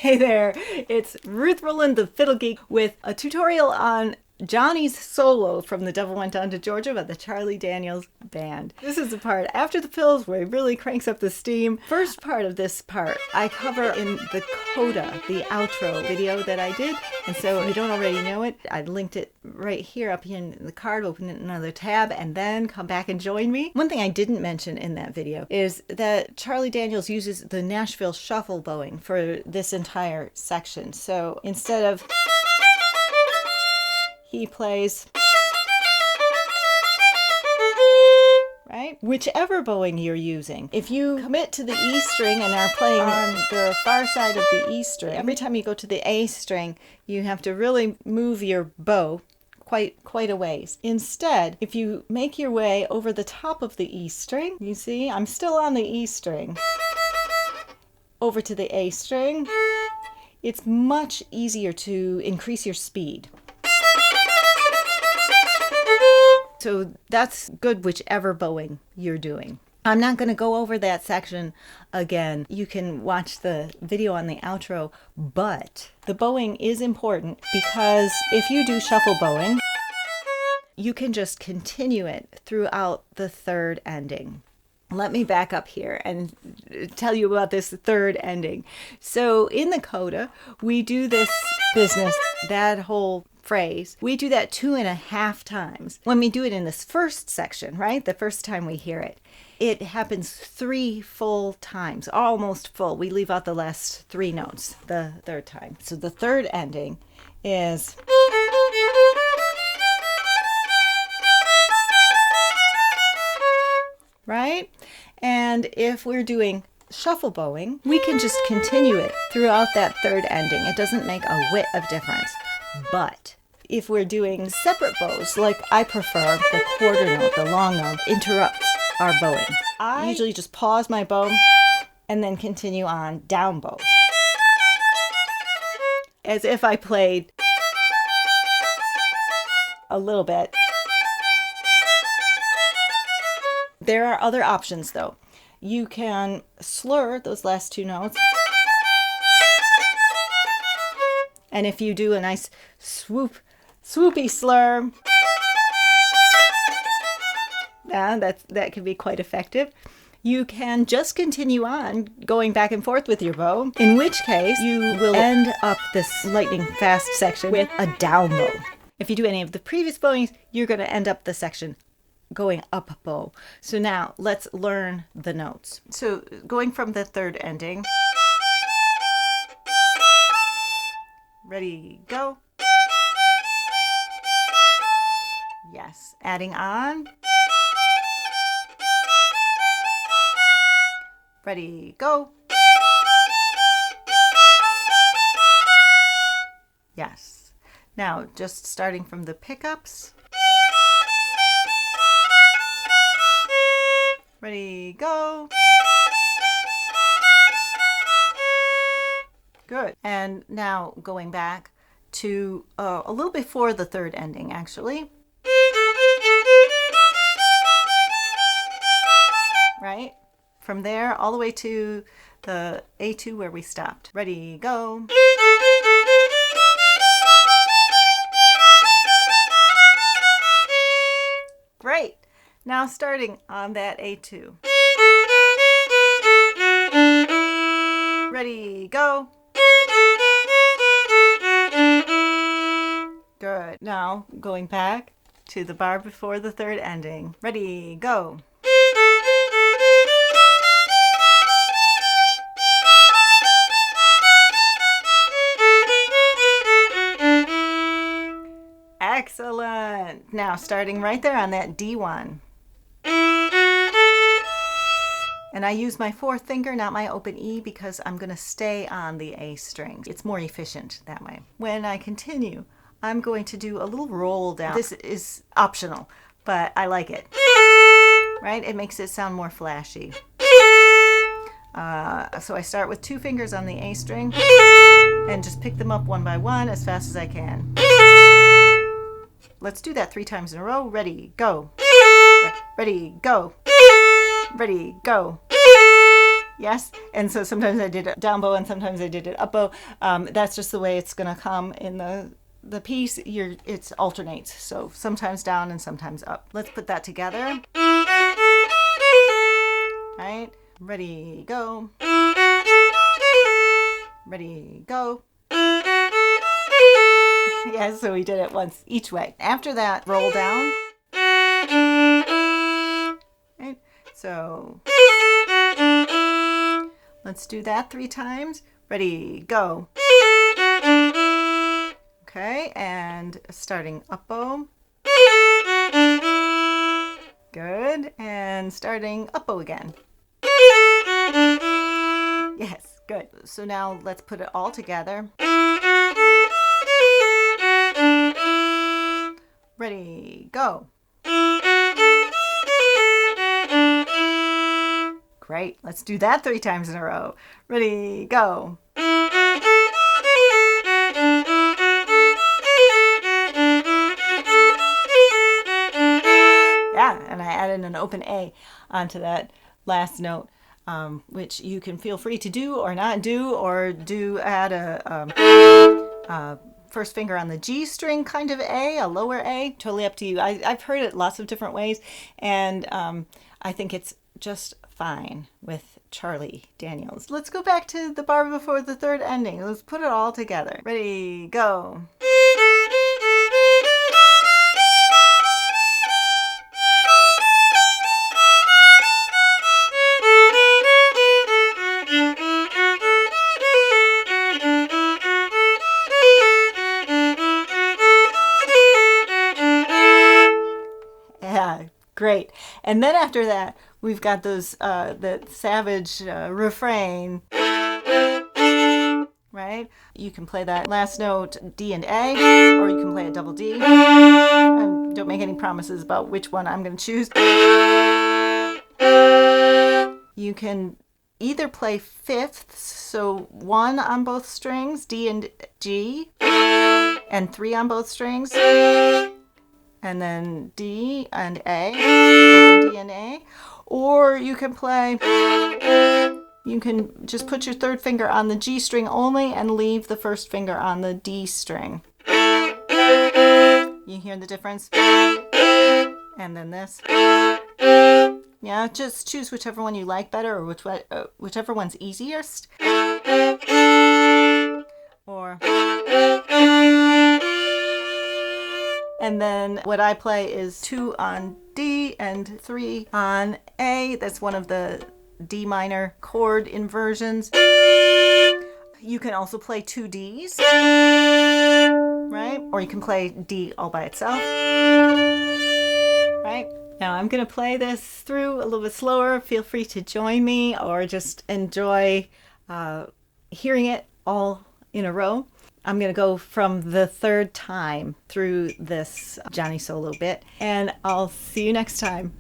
Hey there, it's Ruth Roland, the Fiddle Geek, with a tutorial on Johnny's solo from The Devil Went Down to Georgia by the Charlie Daniels Band. This is the part after the fills where it really cranks up the steam. First part of this part I cover in the coda, the outro video that I did. And so if you don't already know it, I linked it right here up here in the card. Open it in another tab and then come back and join me. One thing I didn't mention in that video is that Charlie Daniels uses the Nashville shuffle bowing for this entire section. So instead of he plays, right? Whichever bowing you're using. If you commit to the E string and are playing on the far side of the E string, every time you go to the A string, you have to really move your bow quite a ways. Instead, if you make your way over the top of the E string, you see, I'm still on the E string, over to the A string, it's much easier to increase your speed. So that's good whichever bowing you're doing. I'm not going to go over that section again. You can watch the video on the outro, but the bowing is important because if you do shuffle bowing, you can just continue it throughout the third ending. Let me back up here and tell you about this third ending. So in the coda, we do this business, that whole phrase, we do that 2.5 times. When we do it in this first section, right, the first time we hear it, it happens 3 full times, almost full. We leave out the last 3 notes the third time. So the third ending is right? And if we're doing shuffle bowing, we can just continue it throughout that third ending. It doesn't make a whit of difference. But if we're doing separate bows, like I prefer, the quarter note, the long note, interrupts our bowing. I usually just pause my bow and then continue on down bow, as if I played a little bit. There are other options though. You can slur those last 2 notes. And if you do a nice swoopy slur, that can be quite effective. You can just continue on going back and forth with your bow, in which case you will end up this lightning fast section with a down bow. If you do any of the previous bowings, you're going to end up the section going up bow. So now let's learn the notes. So going from the third ending, ready, go. Yes, adding on. Ready, go. Yes. Now just starting from the pickups. Ready, go. Good. And now going back to a little before the third ending, actually. Right? From there all the way to the A2 where we stopped. Ready, go. Great. Now starting on that A2. Ready, go. Good. Now going back to the bar before the third ending. Ready, go. Excellent. Now starting right there on that D1. And I use my 4th finger, not my open E, because I'm going to stay on the A string. It's more efficient that way. When I continue, I'm going to do a little roll down. This is optional, but I like it. Right? It makes it sound more flashy. So I start with 2 fingers on the A string and just pick them up one by one as fast as I can. Let's do that 3 times in a row. Ready, go. Ready, go. Ready, go. Yes, and so sometimes I did it down bow and sometimes I did it up bow. That's just the way it's gonna come in the piece. It alternates, so sometimes down and sometimes up. Let's put that together. Right, ready, go. Ready, go. Yeah, so we did it once each way. After that, roll down. Right, so let's do that 3 times. Ready, go. Okay, and starting up bow. Good, and starting up bow again. Yes, good. So now let's put it all together. Ready, go. Great, let's do that 3 times in a row. Ready, go. Yeah, and I added an open A onto that last note, which you can feel free to do or not do, or add a first finger on the G string kind of a lower A, totally up to you. I've heard it lots of different ways, and I think it's just fine with Charlie Daniels. Let's go back to the bar before the third ending. Let's put it all together. Ready, go. Great. And then after that, we've got those the savage refrain, right? You can play that last note D and A, or you can play a double D. Don't make any promises about which one I'm going to choose. You can either play fifths, so 1 on both strings, D and G, and 3 on both strings, and then D and A, and D and A. Or you can just put your third finger on the G string only and leave the first finger on the D string. You hear the difference? And then this. Yeah, just choose whichever one you like better, or whichever one's easiest. Or... And then what I play is 2 on D and 3 on A. That's one of the D minor chord inversions. You can also play 2 Ds, right? Or you can play D all by itself, right? Now I'm going to play this through a little bit slower. Feel free to join me or just enjoy hearing it all in a row. I'm going to go from the 3rd time through this Johnny solo bit, and I'll see you next time.